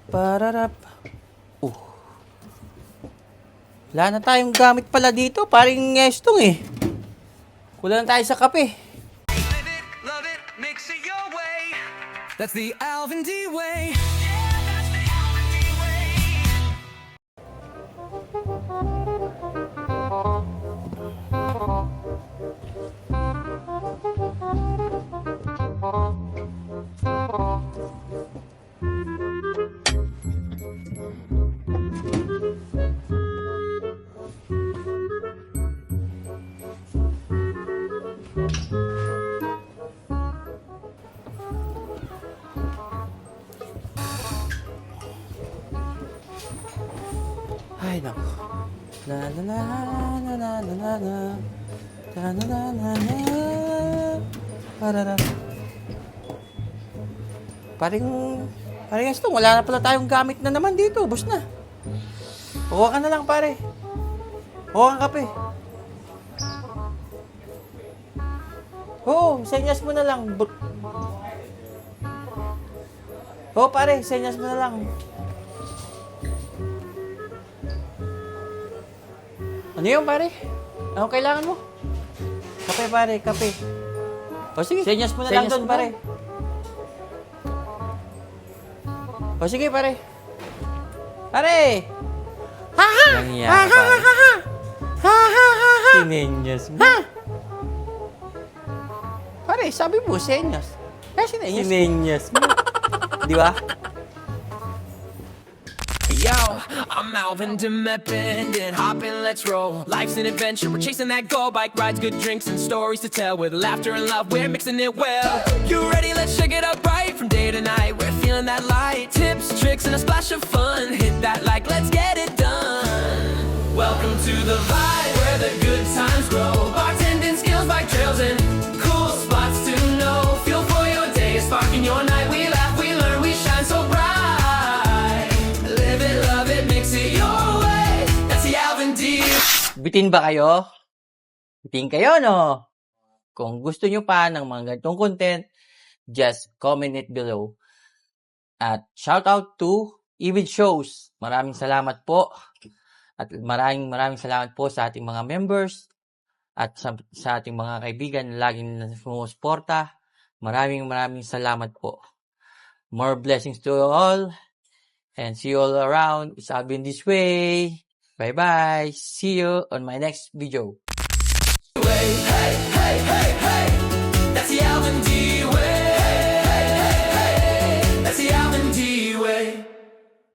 Pararap. Wala na tayong gamit pala dito. Pareng Estong eh. Kulang tayo sa kape. Live it, love it, mix it your way. That's the Alvin D way. Ay, naku. La la la la la la la la. La la la la la. Pararap. Pareng Estong, wala na pala tayong gamit na naman dito. Ubus na. Huwag ka na lang, pare. Huwag kang kape. Oo, senyas mo na lang. Oo, pare, senyas mo na lang. Ano yun, pare? Ano kailangan mo? Kape, pare, kape. O sige, senyas mo na lang doon, pare. O sige, pare. Pare! Ha-ha! Ha-ha-ha-ha! Ha-ha-ha-ha! Sinenyas mo. Pare, sabi mo, senyas. Kaya sinenyas mo. Di ba? Yo, I'm Alvin Dimapindan, hop in, let's roll. Life's an adventure, we're chasing that goal. Bike rides, good drinks, and stories to tell. With laughter and love, we're mixing it well. You ready? Let's shake it up right from day to night. We're feeling that light. Tips, tricks, and a splash of fun. Hit that like, let's get it done. Welcome to the vibe where the good times grow. Bartending skills, bike trails, and cool spots to know. Feel for your day, sparking your night. We laugh, we learn, we shine so bright. Bitin ba kayo? Bitin kayo, no? Kung gusto nyo pa ng mga ganitong content, just comment it below. At shout out to Even Shows. Maraming salamat po. At maraming salamat po sa ating mga members at sa ating mga kaibigan na laging sumusuporta. Maraming salamat po. More blessings to all. And see you all around. It's Alvin this way. Bye-bye. See you on my next video. Hey, hey, hey, hey, hey.